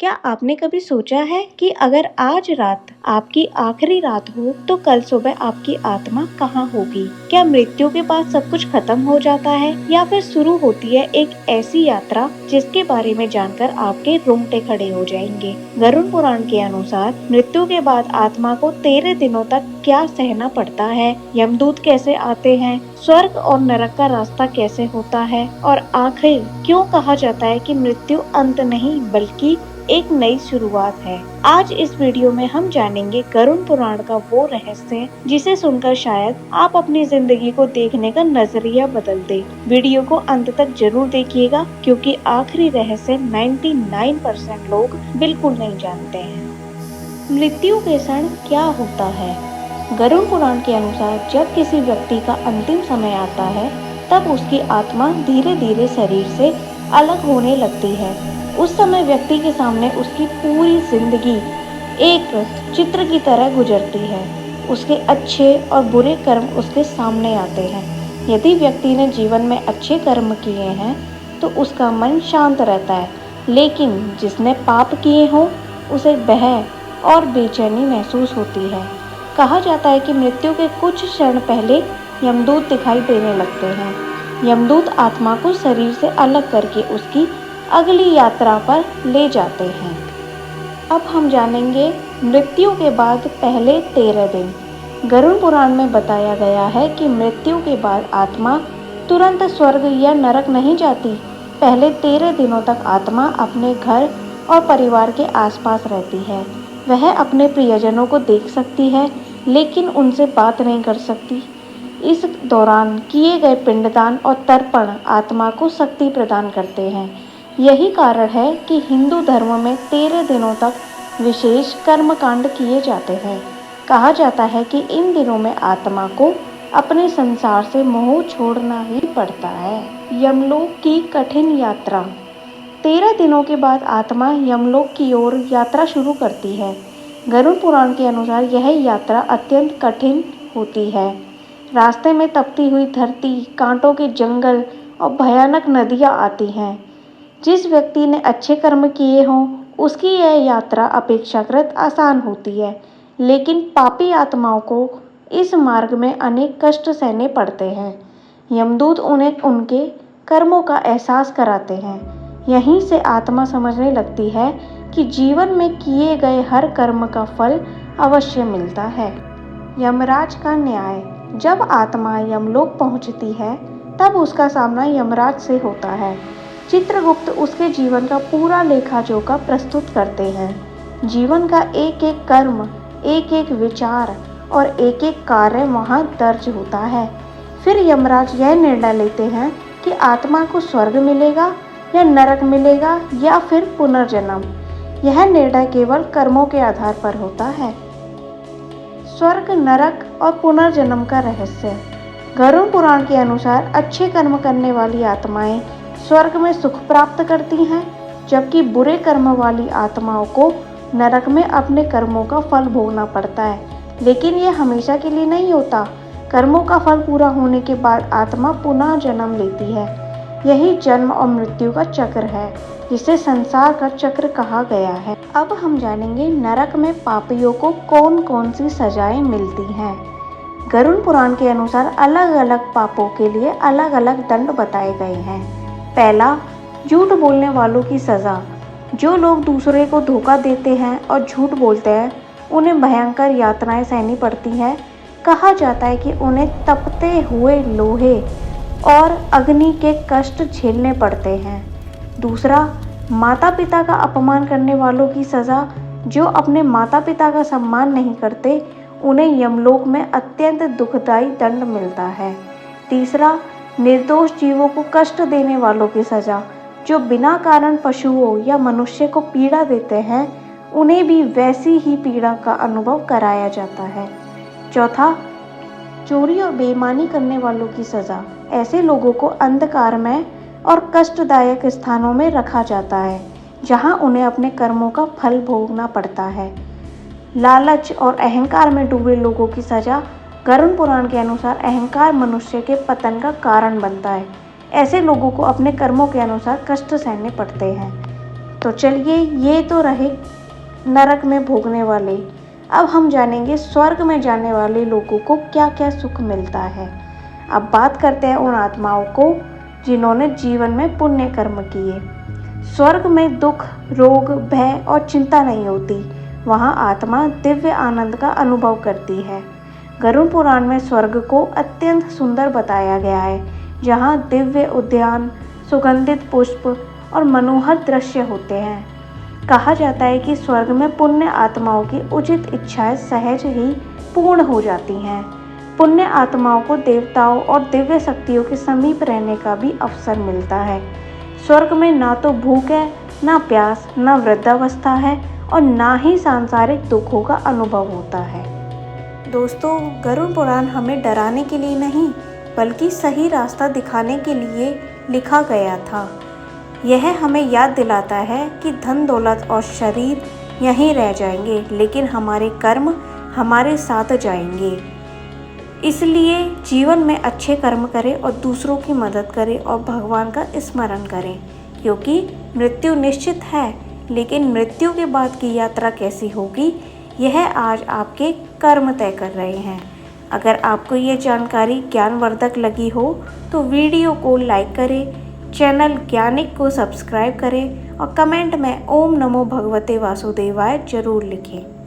क्या आपने कभी सोचा है कि अगर आज रात आपकी आखिरी रात हो तो कल सुबह आपकी आत्मा कहाँ होगी? क्या मृत्यु के बाद सब कुछ खत्म हो जाता है या फिर शुरू होती है एक ऐसी यात्रा जिसके बारे में जानकर आपके रोंगटे खड़े हो जाएंगे? गरुड़ पुराण के अनुसार मृत्यु के बाद आत्मा को 13 दिनों तक क्या सहना पड़ता है, यमदूत कैसे आते हैं, स्वर्ग और नरक का रास्ता कैसे होता है और आखिर क्यों कहा जाता है कि मृत्यु अंत नहीं बल्कि एक नई शुरुआत है। आज इस वीडियो में हम जानेंगे गरुड़ पुराण का वो रहस्य जिसे सुनकर शायद आप अपनी जिंदगी को देखने का नजरिया बदल दे। वीडियो को अंत तक जरूर देखिएगा क्योंकि आखिरी रहस्य 99% लोग बिल्कुल नहीं जानते हैं। मृत्यु के क्षण क्या होता है? गरुड़ पुराण के अनुसार जब किसी व्यक्ति का अंतिम समय आता है तब उसकी आत्मा धीरे धीरे शरीर से अलग होने लगती है। उस समय व्यक्ति के सामने उसकी पूरी जिंदगी एक चित्र की तरह गुजरती है। उसके अच्छे और बुरे कर्म उसके सामने आते हैं। यदि व्यक्ति ने जीवन में अच्छे कर्म किए हैं तो उसका मन शांत रहता है, लेकिन जिसने पाप किए हों उसे भय और बेचैनी महसूस होती है। कहा जाता है कि मृत्यु के कुछ क्षण पहले यमदूत दिखाई देने लगते हैं। यमदूत आत्मा को शरीर से अलग करके उसकी अगली यात्रा पर ले जाते हैं। अब हम जानेंगे मृत्यु के बाद पहले 13 दिन। गरुड़ पुराण में बताया गया है कि मृत्यु के बाद आत्मा तुरंत स्वर्ग या नरक नहीं जाती। पहले 13 दिनों तक आत्मा अपने घर और परिवार के आसपास रहती है। वह अपने प्रियजनों को देख सकती है लेकिन उनसे बात नहीं कर सकती। इस दौरान किए गए पिंडदान और तर्पण आत्मा को शक्ति प्रदान करते हैं। यही कारण है कि हिंदू धर्म में 13 दिनों तक विशेष कर्मकांड किए जाते हैं। कहा जाता है कि इन दिनों में आत्मा को अपने संसार से मोह छोड़ना ही पड़ता है। यमलोक की कठिन यात्रा। 13 दिनों के बाद आत्मा यमलोक की ओर यात्रा शुरू करती है। गरुड़ पुराण के अनुसार यह यात्रा अत्यंत कठिन होती है। रास्ते में तपती हुई धरती, कांटों के जंगल और भयानक नदियां आती हैं। जिस व्यक्ति ने अच्छे कर्म किए हों उसकी यह यात्रा अपेक्षाकृत आसान होती है, लेकिन पापी आत्माओं को इस मार्ग में अनेक कष्ट सहने पड़ते हैं। यमदूत उन्हें उनके कर्मों का एहसास कराते हैं। यहीं से आत्मा समझने लगती है कि जीवन में किए गए हर कर्म का फल अवश्य मिलता है। यमराज का न्याय। जब आत्मा यमलोक पहुंचती है तब उसका सामना यमराज से होता है। चित्रगुप्त उसके जीवन का पूरा लेखा जोखा प्रस्तुत करते हैं। जीवन का एक एक कर्म, एक एक विचार और एक एक कार्य वहाँ दर्ज होता है। फिर यमराज यह निर्णय लेते हैं कि आत्मा को स्वर्ग मिलेगा या नरक मिलेगा या फिर पुनर्जन्म। यह निर्णय केवल कर्मों के आधार पर होता है। स्वर्ग, नरक और पुनर्जन्म का रहस्य। गरुड़ पुराण के अनुसार अच्छे कर्म करने वाली आत्माएं स्वर्ग में सुख प्राप्त करती हैं, जबकि बुरे कर्म वाली आत्माओं को नरक में अपने कर्मों का फल भोगना पड़ता है। लेकिन यह हमेशा के लिए नहीं होता। कर्मों का फल पूरा होने के बाद आत्मा पुनः जन्म लेती है। यही जन्म और मृत्यु का चक्र है, जिसे संसार का चक्र कहा गया है। अब हम जानेंगे नरक में पापियों को कौन कौन सी सजाएं मिलती हैं। गरुड़ पुराण के अनुसार अलग अलग पापों के लिए अलग अलग दंड बताए गए हैं। पहला, झूठ बोलने वालों की सज़ा। जो लोग दूसरे को धोखा देते हैं और झूठ बोलते हैं उन्हें भयंकर यातनाएं सहनी पड़ती हैं। कहा जाता है कि उन्हें तपते हुए लोहे और अग्नि के कष्ट झेलने पड़ते हैं। दूसरा, माता पिता का अपमान करने वालों की सज़ा। जो अपने माता पिता का सम्मान नहीं करते उन्हें यमलोक में अत्यंत दुखदायी दंड मिलता है। तीसरा, निर्दोष जीवों को कष्ट देने वालों की सज़ा। जो बिना कारण पशुओं या मनुष्य को पीड़ा देते हैं उन्हें भी वैसी ही पीड़ा का अनुभव कराया जाता है। चौथा, चोरी और बेईमानी करने वालों की सज़ा। ऐसे लोगों को अंधकार में और कष्टदायक स्थानों में रखा जाता है जहां उन्हें अपने कर्मों का फल भोगना पड़ता है। लालच और अहंकार में डूबे लोगों की सज़ा। गरुड़ पुराण के अनुसार अहंकार मनुष्य के पतन का कारण बनता है। ऐसे लोगों को अपने कर्मों के अनुसार कष्ट सहने पड़ते हैं। तो चलिए, ये तो रहे नरक में भोगने वाले। अब हम जानेंगे स्वर्ग में जाने वाले लोगों को क्या क्या सुख मिलता है। अब बात करते हैं उन आत्माओं को जिन्होंने जीवन में पुण्य कर्म किए। स्वर्ग में दुख, रोग, भय और चिंता नहीं होती। वहाँ आत्मा दिव्य आनंद का अनुभव करती है। गरुड़ पुराण में स्वर्ग को अत्यंत सुंदर बताया गया है, जहाँ दिव्य उद्यान, सुगंधित पुष्प और मनोहर दृश्य होते हैं। कहा जाता है कि स्वर्ग में पुण्य आत्माओं की उचित इच्छाएं सहज ही पूर्ण हो जाती हैं। पुण्य आत्माओं को देवताओं और दिव्य शक्तियों के समीप रहने का भी अवसर मिलता है। स्वर्ग में ना तो भूख है, ना प्यास, ना वृद्धावस्था है और ना ही सांसारिक दुखों का अनुभव होता है। दोस्तों, गरुड़ पुराण हमें डराने के लिए नहीं, बल्कि सही रास्ता दिखाने के लिए लिखा गया था। यह हमें याद दिलाता है कि धन दौलत और शरीर यहीं रह जाएंगे, लेकिन हमारे कर्म हमारे साथ जाएंगे। इसलिए जीवन में अच्छे कर्म करें और दूसरों की मदद करें और भगवान का स्मरण करें, क्योंकि मृत्यु निश्चित है, लेकिन मृत्यु के बाद की यात्रा कैसी होगी यह आज आपके कर्म तय कर रहे हैं। अगर आपको ये जानकारी ज्ञानवर्धक लगी हो तो वीडियो को लाइक करें, चैनल ज्ञानिक को सब्सक्राइब करें और कमेंट में ओम नमो भगवते वासुदेवाय जरूर लिखें।